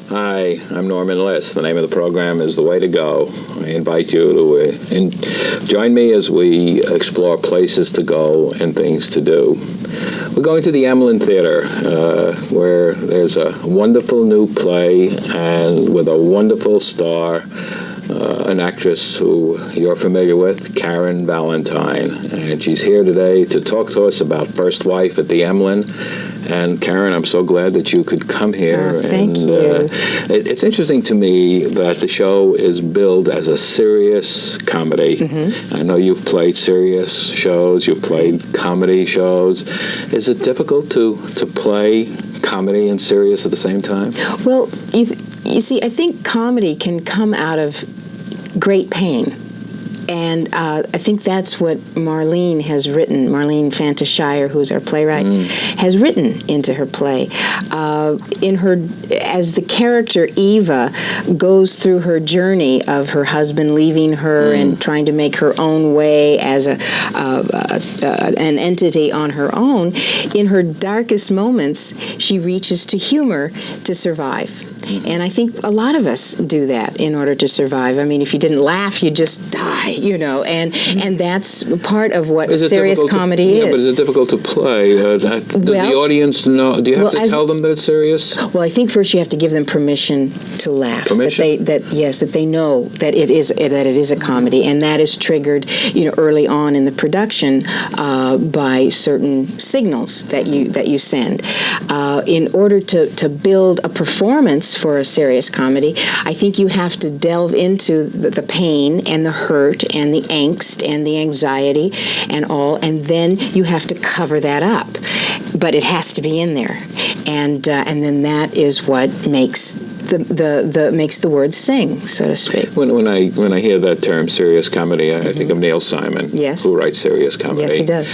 Hi, I'm Norman Liss. The name of the program is The Way to Go. I invite you to join me as we explore places to go and things to do. We're going to the Emlyn Theater, where there's a wonderful new play and with a wonderful star, an actress who you're familiar with, Karen Valentine. And she's here today to talk to us about First Wife at the Emlyn. And Karen, I'm so glad that you could come here. Oh, thank you. It's interesting to me that the show is billed as a serious comedy. Mm-hmm. I know you've played serious shows, you've played comedy shows. Is it difficult to play comedy and serious at the same time? Well, you see, I think comedy can come out of great pain. And I think that's what Marlene has written. Marlene Fantasyre, who's our playwright, has written into her play. As the character Eva goes through her journey of her husband leaving her and trying to make her own way as an entity on her own, in her darkest moments, she reaches to humor to survive. And I think a lot of us do that in order to survive. I mean, if you didn't laugh, you'd just die, and that's part of what serious comedy is. Yeah, but is it difficult to play? Does the audience know? Do you have to tell them that it's serious? Well, I think first you have to give them permission to laugh. Permission? That they know that it is a comedy, and that is triggered, early on in the production by certain signals that you send. In order to build a performance for a serious comedy, I think you have to delve into the pain and the hurt and the angst and the anxiety and all, and then you have to cover that up. But it has to be in there, and then that is what makes makes the words sing, so to speak. When I hear that term, serious comedy, I think of Neil Simon, who writes serious comedy. Yes, he does.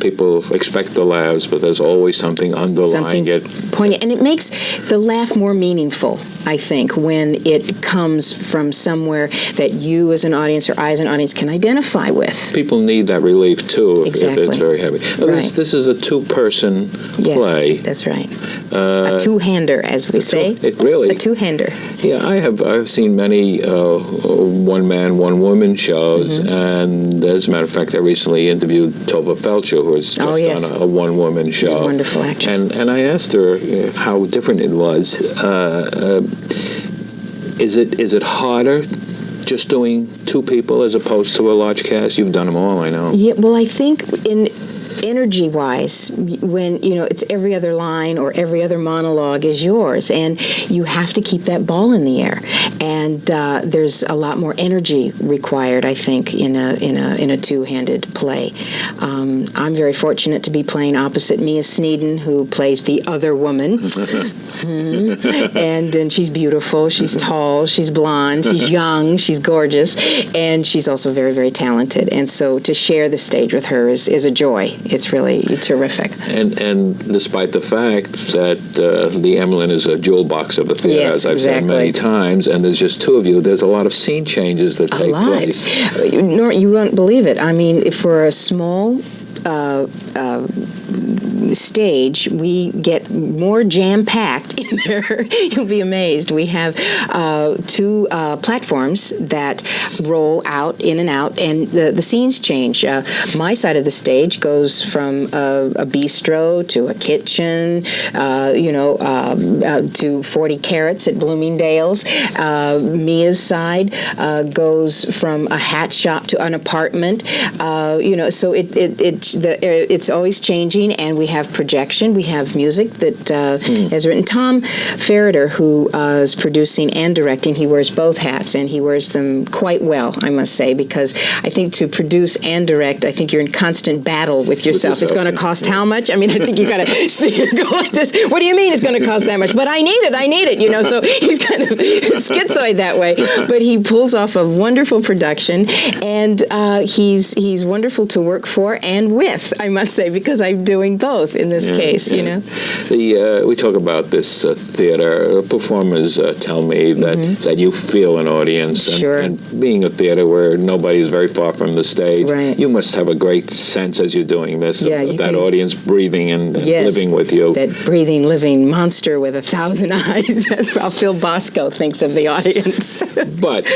People expect the laughs, but there's always something underlying it. Poignant, and it makes the laugh more meaningful, I think, when it comes from somewhere that you as an audience or I as an audience can identify with. People need that relief, too, if it's very heavy. This is a two-person play. Yes, that's right. A two-hander, as we say. A two-hander. Yeah, I've seen many one-man, one-woman shows, and as a matter of fact, I recently interviewed Tova Felcher, who has just done a one-woman show. She's a wonderful actress. And I asked her how different it was. Is it harder just doing two people as opposed to a large cast? You've done them all, I know. Yeah, well, I think energy-wise, when it's every other line or every other monologue is yours, and you have to keep that ball in the air, and there's a lot more energy required, I think, in a two-handed play. I'm very fortunate to be playing opposite Mia Sneeden, who plays the other woman, and she's beautiful, she's tall, she's blonde, she's young, she's gorgeous, and she's also very, very talented. And so to share the stage with her is a joy. It's really terrific. And despite the fact that the Emlyn is a jewel box of the theater, as I've said many times, and there's just two of you, there's a lot of scene changes that take place. You won't believe it. I mean, for a small stage, we get more jam-packed in there. You'll be amazed. We have two platforms that roll out, in and out, and the scenes change. My side of the stage goes from a bistro to a kitchen, to 40 Carats at Bloomingdale's. Mia's side goes from a hat shop to an apartment. So it's always changing, and we have projection. We have music that has written. Tom Ferreter, who is producing and directing, he wears both hats, and he wears them quite well, I must say, because I think to produce and direct, I think you're in constant battle with yourself. It's going to cost how much? I mean, I think you got to see it go like this. What do you mean it's going to cost that much? But I need it, So he's kind of schizoid that way. But he pulls off a wonderful production, and he's wonderful to work for and with, I must say, because I'm doing both. both in this case, you know. We talk about this theater. Performers tell me that you feel an audience. Sure. And being a theater where nobody is very far from the stage, right. you must have a great sense as you're doing this of that audience breathing and living with you. That breathing, living monster with 1,000 eyes. That's how Phil Bosco thinks of the audience. But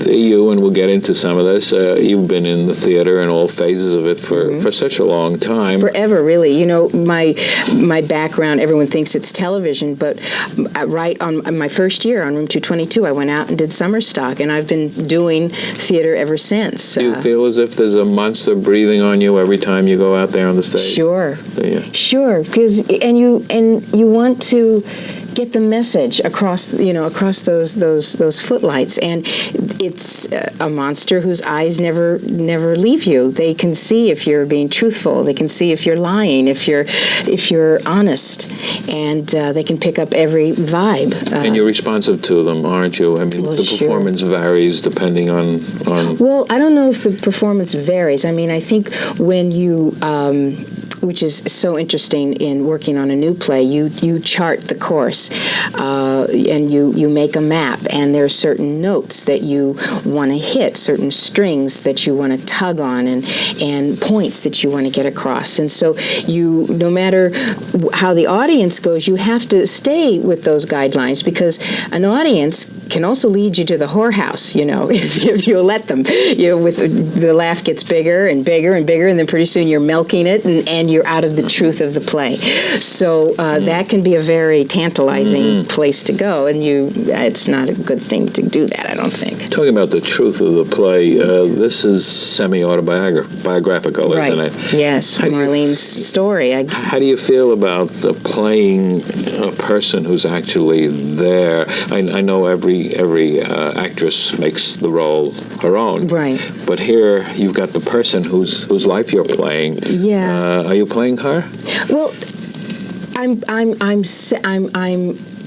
you, and we'll get into some of this, you've been in the theater in all phases of it for such a long time. Forever, really. You know, my background, everyone thinks it's television, but right on my first year on Room 222, I went out and did summer stock, and I've been doing theater ever since. Do you feel as if there's a monster breathing on you every time you go out there on the stage? Sure. Yeah. Sure, because you want to get the message across those footlights, and it's a monster whose eyes never leave you. They can see if you're being truthful. They can see if you're lying, if you're honest, and they can pick up every vibe. And you're responsive to them, aren't you? I mean, the performance varies depending on. Well, I don't know if the performance varies. I mean, I think when you which is so interesting in working on a new play, you chart the course, and you make a map, and there are certain notes that you want to hit, certain strings that you want to tug on, and points that you want to get across. And so no matter how the audience goes, you have to stay with those guidelines, because an audience can also lead you to the whorehouse, if you let them. With the laugh gets bigger and bigger and bigger, and then pretty soon you're milking it, and you're out of the truth of the play. So that can be a very tantalizing place to go, and it's not a good thing to do that, I don't think. Talking about the truth of the play, this is semi-autobiographical, isn't it? Yes, Marlene's story. How do you feel about playing a person who's actually there? I know every actress makes the role her own, right? But here you've got the person whose life you're playing. Yeah. Are you playing her? Well, I'm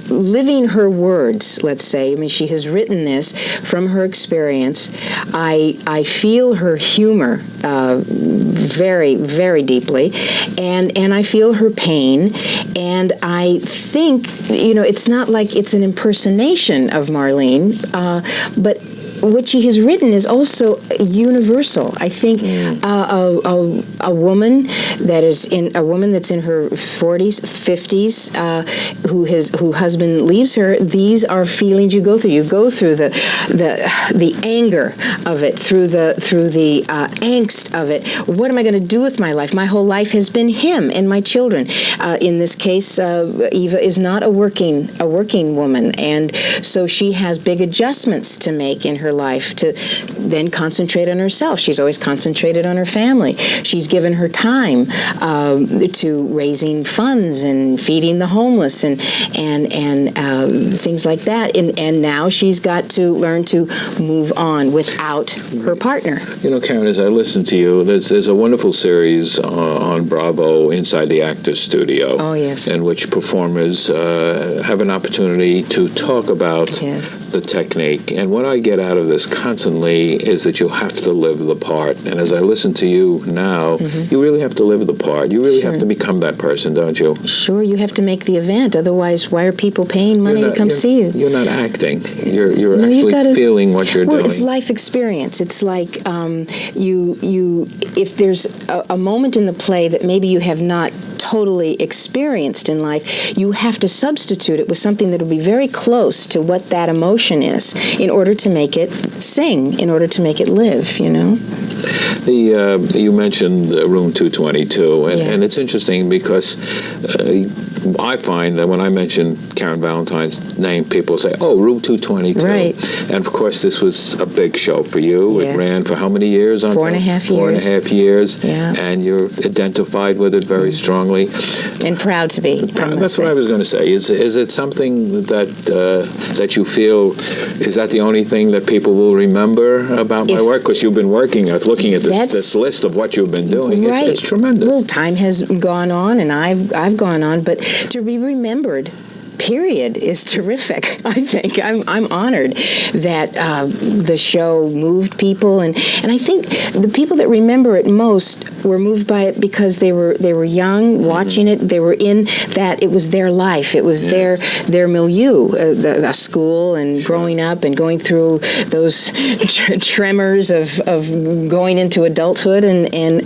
living her words, let's say. I mean, she has written this from her experience. I feel her humor very, very deeply, and I feel her pain, and I think, it's not like it's an impersonation of Marlene, but what she has written is also universal. I think a woman that's in her 40s, 50s, who husband leaves her. These are feelings you go through. You go through the anger of it, through the angst of it. What am I going to do with my life? My whole life has been him and my children. In this case, Eva is not a working woman, and so she has big adjustments to make in her life to then concentrate on herself. She's always concentrated on her family. She's given her time to raising funds and feeding the homeless and things like that. And now she's got to learn to move on without her partner. Karen, as I listen to you, there's a wonderful series on Bravo, Inside the Actors Studio. Oh, yes. In which performers have an opportunity to talk about the technique. And what I get out of this constantly is that you have to live the part. And as I listen to you now, you really have to live the part. You really have to become that person, don't you? Sure, you have to make the event. Otherwise, why are people paying money to come see you? You're not acting. You're actually feeling what you're doing. Well, it's life experience. It's like if there's a moment in the play that maybe you have not totally experienced in life, you have to substitute it with something that will be very close to what that emotion is in order to make it sing, in order to make it live, You mentioned Room 222, and it's interesting because I find that when I mention Karen Valentine's name, people say, "Oh, Room 222." Right. And of course, this was a big show for you. Yes. It ran for how many years? 4.5 years. 4.5 years. Yeah. And you're identified with it very strongly. And proud to be. That's what I was going to say. Is it something that you feel, is that the only thing that people will remember about my work? Because you've been working, looking at this list of what you've been doing. Right. It's tremendous. Well, time has gone on, and I've gone on, but to be remembered period is terrific. I think I'm honored that the show moved people, and I think the people that remember it most were moved by it because they were young, watching it. They were in that. It was their life. It was their milieu, the school, and growing up and going through those tremors of going into adulthood, and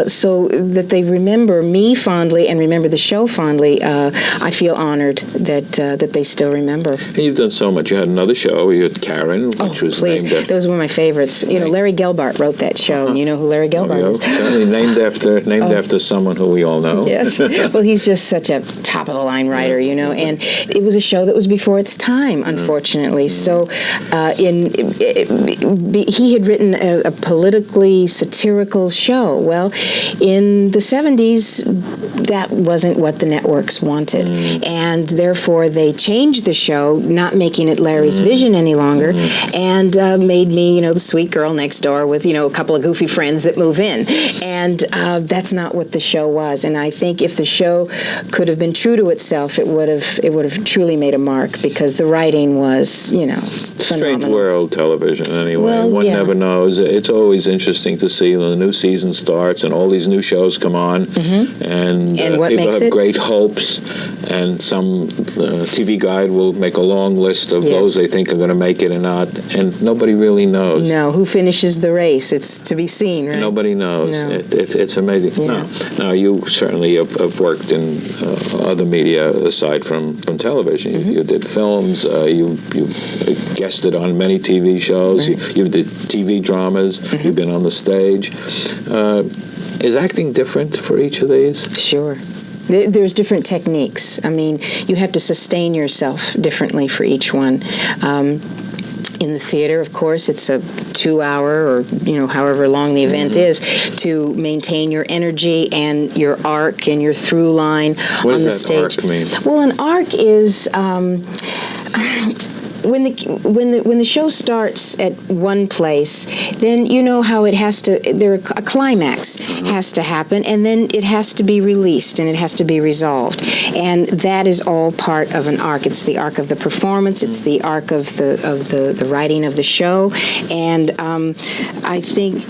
so that they remember me fondly and remember the show fondly. I feel honored that they still remember. And you've done so much. You had another show. You had Karen, which was named after... Those were my favorites. You know, Larry Gelbart wrote that show. You know who Larry Gelbart is? Certainly named after someone who we all know. Yes. Well, he's just such a top-of-the-line writer, you know, and it was a show that was before its time, unfortunately. So he had written a politically satirical show. Well, in the 70s, that wasn't what the networks wanted. And therefore, they changed the show, not making it Larry's vision any longer, and made me, you know, the sweet girl next door with, you know, a couple of goofy friends that move in. And that's not what the show was. And I think if the show could have been true to itself, it would have truly made a mark, because the writing was, you know, phenomenal. Strange world television, anyway. Well, One never knows. It's always interesting to see when the new season starts and all these new shows come on, and people have great hopes, and some TV guide will make a long list of those they think are going to make it or not, and nobody really knows. No, who finishes the race? It's to be seen, right? Nobody knows. No. It's amazing. Yeah. Now, you certainly have worked in other media aside from television. You did films. You guested on many TV shows. You did TV dramas. You've been on the stage. Is acting different for each of these? Sure. There's different techniques. I mean, you have to sustain yourself differently for each one. In the theater, of course, it's a 2-hour or, you know, however long the event is, to maintain your energy and your arc and your through line on the stage. What does that arc mean? Well, an arc is... When the show starts at one place, then you know how it has to. A climax has to happen, and then it has to be released, and it has to be resolved, and that is all part of an arc. It's the arc of the performance. It's the arc of the writing of the show, and I think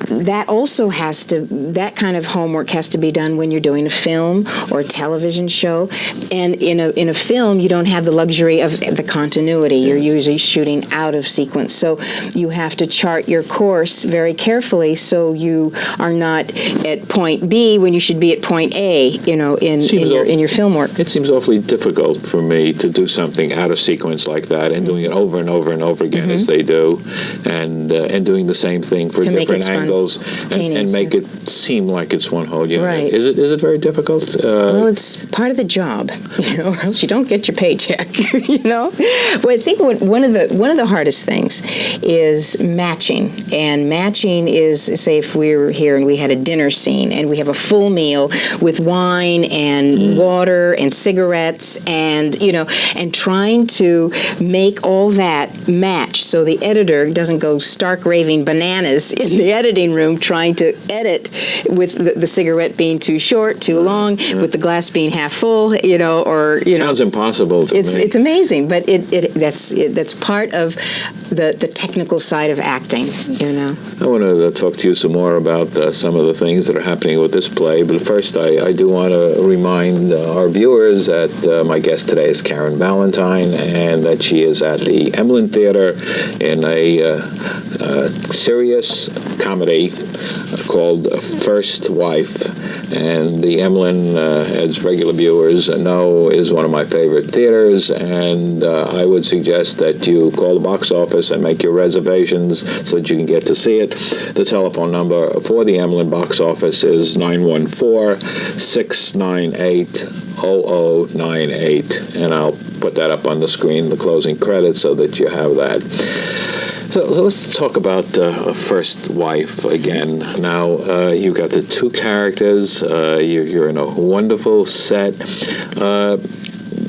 that also has to. That kind of homework has to be done when you're doing a film or a television show, and in a film you don't have the luxury of the continuity. You're usually shooting out of sequence. So you have to chart your course very carefully so you are not at point B when you should be at point A, you know, in your film work. It seems awfully difficult for me to do something out of sequence like that and doing it over and over and over again as they do, and doing the same thing for different angles and make it seem like it's one whole unit. Right. Is it very difficult? Well, it's part of the job, you know, or else you don't get your paycheck, you know. Well, I think one of the hardest things is matching, and matching is, say, if we were here and we had a dinner scene and we have a full meal with wine and water and cigarettes, and you know, and trying to make all that match so the editor doesn't go stark raving bananas in the editing room trying to edit with the cigarette being too short, too long, with the glass being half full, you know, or you know, sounds impossible to me. It's amazing, but that's part of the technical side of acting, you know. I want to talk to you some more about some of the things that are happening with this play, but first I do want to remind our viewers that my guest today is Karen Valentine, and that she is at the Emlyn Theater in a serious comedy called First Wife. And the Emlyn, as regular viewers know, is one of my favorite theaters, and I would suggest that you call the box office and make your reservations so that you can get to see it. The telephone number for the Emlyn box office is 914-698-0098, and I'll put that up on the screen, the closing credits, so that you have that. So let's talk about First Wife again. Now, you've got the two characters. You're in a wonderful set.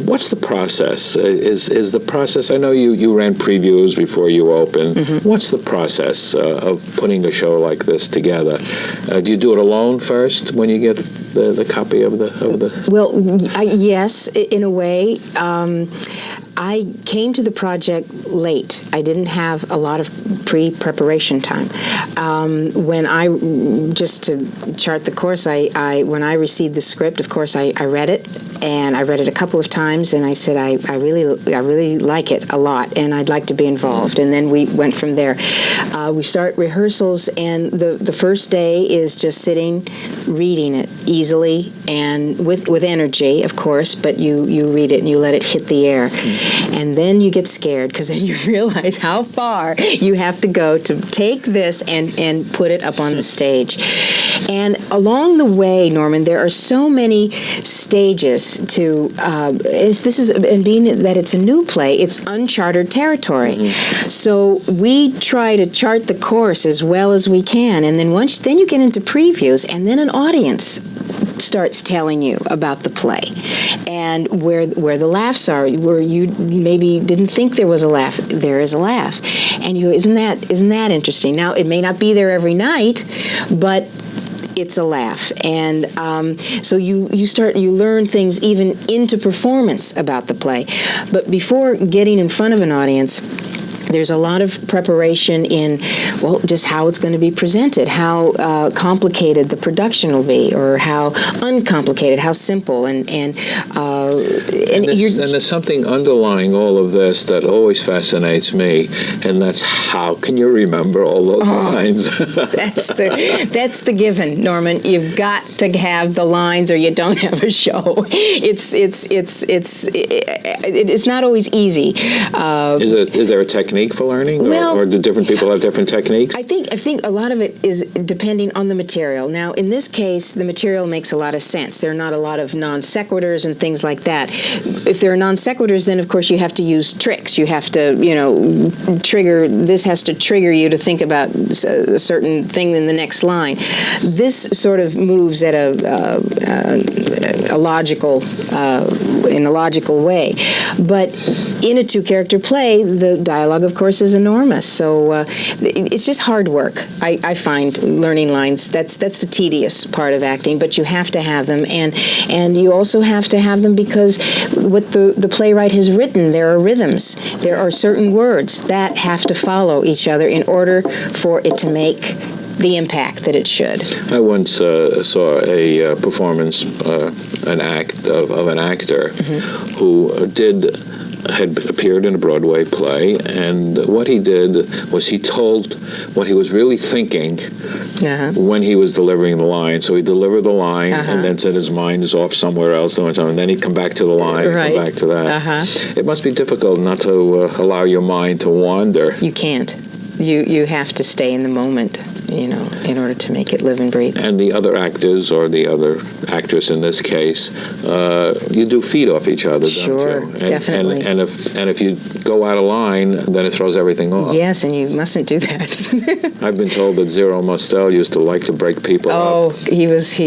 What's the process? Is the process, I know you ran previews before you opened. What's the process of putting a show like this together? Do you do it alone first when you get the copy of the? Well, yes, in a way. I came to the project late. I didn't have a lot of pre-preparation time. When I, just to chart the course, when I received the script, of course, I read it, and I read it a couple of times, and I said, I really like it a lot, and I'd like to be involved. And then we went from there. We start rehearsals, and the first day is just sitting, reading it easily and with energy, of course, but you read it and you let it hit the air. And then you get scared because then you realize how far you have to go to take this and put it up on the stage. And along the way, Norman, there are so many stages to, and being that it's a new play, it's uncharted territory. Mm-hmm. So we try to chart the course as well as we can. And then then you get into previews, and then an audience starts telling you about the play and where the laughs are, where you maybe didn't think there was a laugh. There is a laugh, and isn't that interesting? Now, it may not be there every night, but it's a laugh. And so you learn things even into performance about the play. But before getting in front of an audience, there's a lot of preparation in, well, just how it's going to be presented, how complicated the production will be, or how uncomplicated, how simple, and there's something underlying all of this that always fascinates me, and that's how can you remember all those lines? That's the given, Norman. You've got to have the lines, or you don't have a show. It's not always easy. Is there a technique for learning, or do different people have different techniques? I think a lot of it is depending on the material. Now, in this case, the material makes a lot of sense. There are not a lot of non sequiturs and things like that. If there are non sequiturs, then of course you have to use tricks. You have to, trigger. This has to trigger you to think about a certain thing in the next line. This sort of moves at a logical, in a logical way, but in a two-character play, the dialogue, of course, is enormous. So it's just hard work. I find learning lines. That's the tedious part of acting, but you have to have them, and you also have to have them because what the playwright has written, there are rhythms. There are certain words that have to follow each other in order for it to make the impact that it should. I once saw a performance, an act of an actor who had appeared in a Broadway play, and what he did was he told what he was really thinking when he was delivering the line. So he delivered the line and then said his mind is off somewhere else, and then he'd come back to the line, come back to that. It must be difficult not to allow your mind to wander. You can't. You have to stay in the moment, in order to make it live and breathe. And the other actors, or the other actress in this case, you do feed off each other, sure, don't you? Definitely. And if you go out of line, then it throws everything off. Yes, and you mustn't do that. I've been told that Zero Mostel used to like to break people up. Oh, he was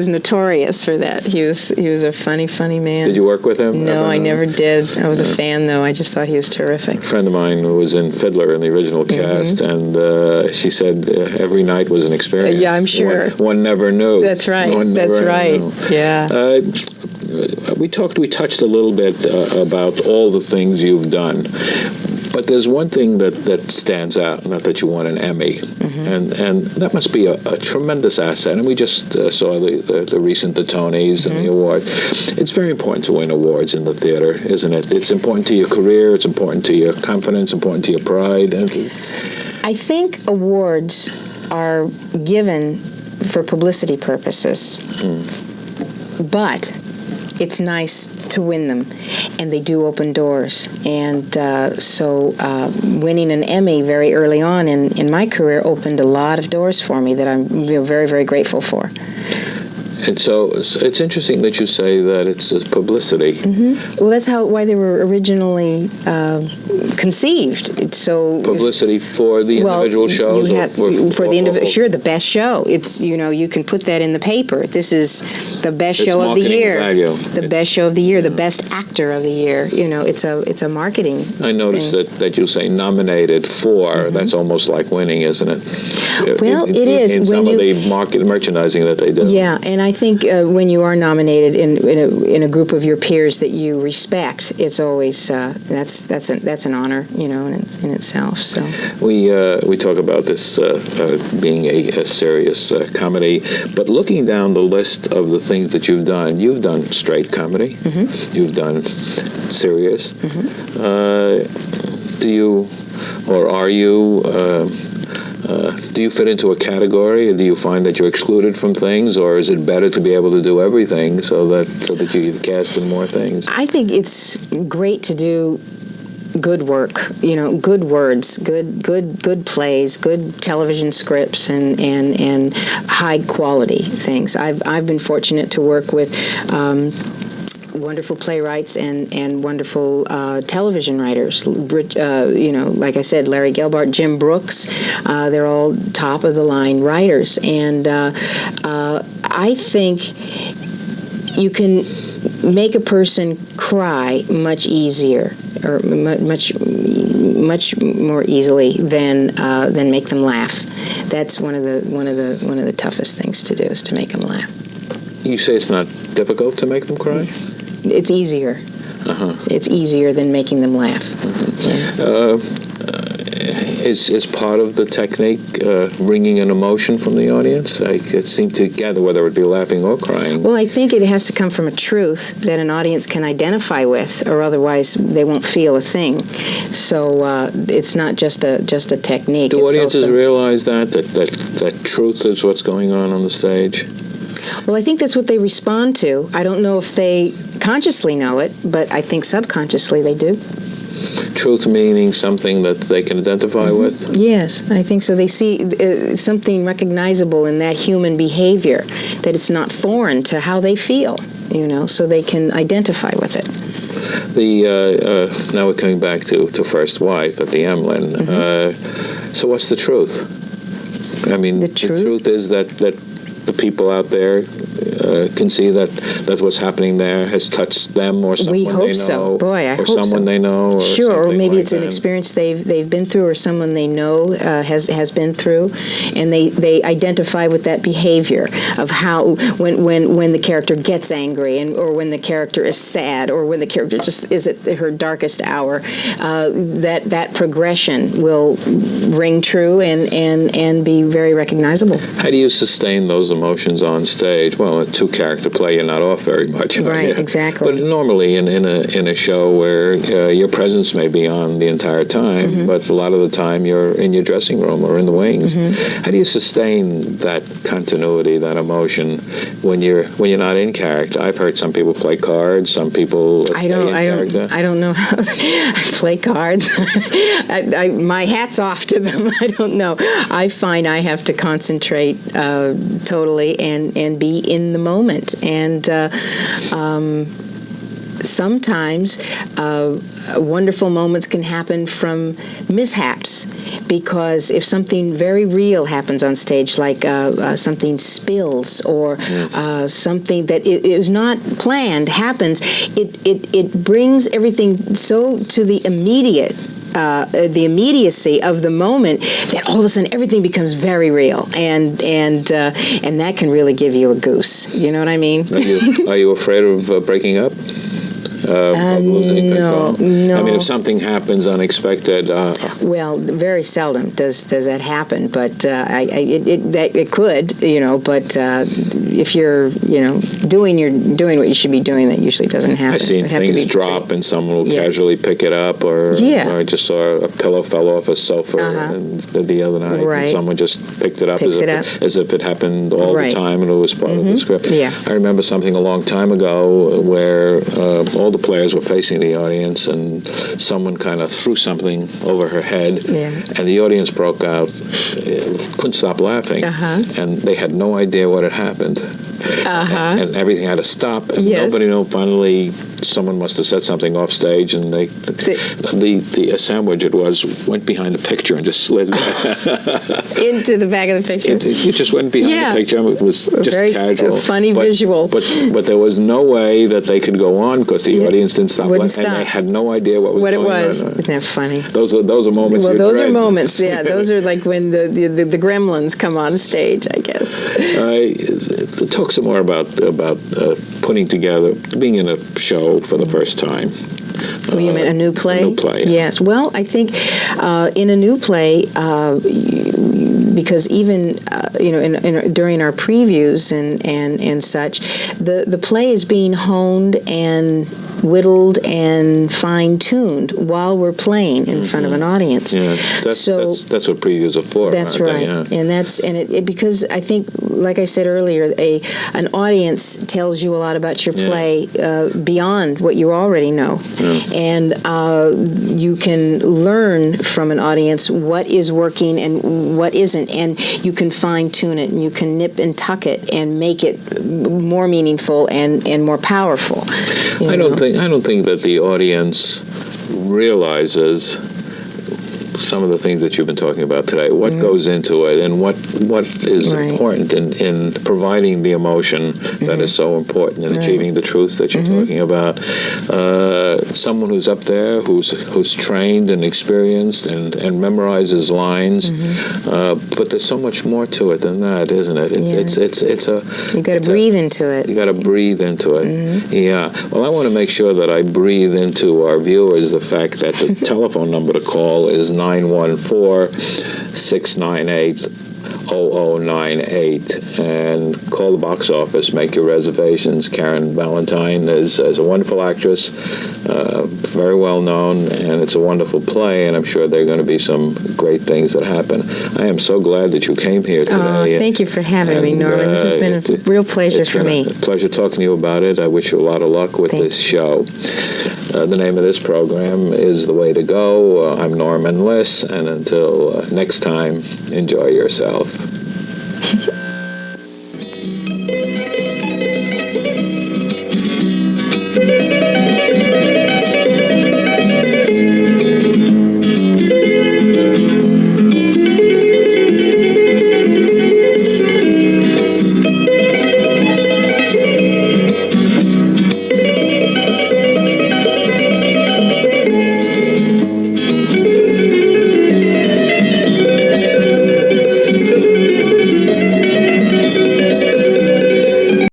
notorious for that. He was a funny man. Did you work with him? No, I never did. I was a fan, though. I just thought he was terrific. A friend of mine who was in Fiddler in the original cast, and she said every night was an experience. Yeah, I'm sure. One never knew. That's right. That's right. Knew. Yeah. We touched a little bit about all the things you've done. But there's one thing that stands out, not that you won an Emmy, and that must be a tremendous asset. And we just saw the recent Tonys and the award. It's very important to win awards in the theater, isn't it? It's important to your career, it's important to your confidence, important to your pride. I think awards are given for publicity purposes, but it's nice to win them, and they do open doors. And so winning an Emmy very early on in my career opened a lot of doors for me that I'm very, very grateful for. And so it's interesting that you say that it's publicity. Well, that's why they were originally conceived. It's so publicity for the individual shows, for the individual. Sure, the best show. It's you can put that in the paper. This is the best show of the year. Value. The best show of the year. The best actor of the year. It's a marketing. I noticed that you say nominated for. That's almost like winning, isn't it? Well, it is in some of the merchandising that they do. Yeah, and I think when you are nominated in a group of your peers that you respect, it's always that's an honor, in itself. So we talk about this being a serious comedy, but looking down the list of the things that you've done straight comedy, you've done serious. Do you, or are you? Do you fit into a category? Do you find that you're excluded from things, or is it better to be able to do everything so that you get cast in more things? I think it's great to do good work, good words, good plays, good television scripts, and high quality things. I've been fortunate to work with wonderful playwrights and wonderful television writers. Like I said, Larry Gelbart, Jim Brooks, they're all top of the line writers, and I think you can make a person cry much easier, or much more easily than make them laugh. That's one of the toughest things to do, is to make them laugh. You say it's not difficult to make them cry? It's easier. It's easier than making them laugh. Is part of the technique wringing an emotion from the audience? I seem to gather, whether it be laughing or crying. Well, I think it has to come from a truth that an audience can identify with, or otherwise they won't feel a thing. So it's not just a technique. Do audiences realize that truth is what's going on the stage? Well, I think that's what they respond to. I don't know if they consciously know it, but I think subconsciously they do. Truth meaning something that they can identify with? Yes, I think so. They see something recognizable in that human behavior, that it's not foreign to how they feel, so they can identify with it. Now we're coming back to First Wife at the Emlyn. So what's the truth? I mean, the truth is that the people out there can see that what's happening there has touched them, or someone we hope they know, so. Boy, I or hope someone so. they know, or sure, or maybe like it's that. an experience they've been through, or someone they know has been through, and they identify with that behavior of how when the character gets angry, or when the character is sad, or when the character just is at her darkest hour. That progression will ring true and be very recognizable. How do you sustain those emotions on stage? Well, a two-character play, you're not off very much. Right, exactly. But normally in a show where your presence may be on the entire time, but a lot of the time you're in your dressing room or in the wings. How do you sustain that continuity, that emotion, when you're not in character? I've heard some people play cards, some people stay in character. I don't know how I play cards. My hat's off to them. I don't know. I find I have to concentrate totally and be in the moment. And sometimes wonderful moments can happen from mishaps, because if something very real happens on stage, like something spills, or something that it is not planned happens, it brings everything so to the immediacy of the moment, that all of a sudden everything becomes very real, and that can really give you a goose. You know what I mean? Are you afraid of breaking up? Of losing control? No. I mean, if something happens unexpected. Well, very seldom does that happen, but it could, But if you're, doing what you should be doing, that usually doesn't happen. I've seen things drop, and someone will casually pick it up, or I just saw a pillow fell off a sofa the other night, and someone just picked it up as if it happened all the time, and it was part of the script. Yes. I remember something a long time ago where all the players were facing the audience, and someone kind of threw something over her head, and the audience broke out, couldn't stop laughing, and they had no idea what had happened. And everything had to stop, and nobody knew. Finally, someone must have said something off stage, and the assemblage it was went behind the picture and just slid into the back of the picture. You just went behind the picture. It was just very casual, funny visual. But there was no way that they could go on because the audience didn't stop, Wouldn't and they had no idea what was going on. What it was. Isn't that funny? Those are moments. Well, you those dread. are moments. Yeah, those are like when the gremlins come on stage, I guess. Talk some more about putting together, being in a show for the first time. Oh, you mean a new play? A new play. Yeah. Yes. Well, I think in a new play, because even during our previews and such, the play is being honed and whittled and fine-tuned while we're playing in front of an audience. Yeah, that's what previews are for. That's right, Yeah. and it because I think, like I said earlier, an audience tells you a lot about your play beyond what you already know, and you can learn from an audience what is working and what isn't, and you can fine-tune it, and you can nip and tuck it and make it more meaningful and more powerful. I don't think that the audience realizes some of the things that you've been talking about today, what goes into it, and what is important in providing the emotion that is so important in achieving the truth that you're talking about. Someone who's up there, who's trained and experienced and memorizes lines, but there's so much more to it than that, isn't it? It's you got to breathe into it. You got to breathe into it. Yeah. Well, I want to make sure that I breathe into our viewers the fact that the telephone number to call is 914-698-0098, and call the box office, make your reservations. Karen Valentine is a wonderful actress, very well known, and it's a wonderful play, and I'm sure there are going to be some great things that happen. I am so glad that you came here today. Oh, thank you for having me, Norman. This has been a real pleasure for me. It's been a pleasure talking to you about it. I wish you a lot of luck with this show. The name of this program is The Way to Go. I'm Norman Liss, and until next time, enjoy yourself.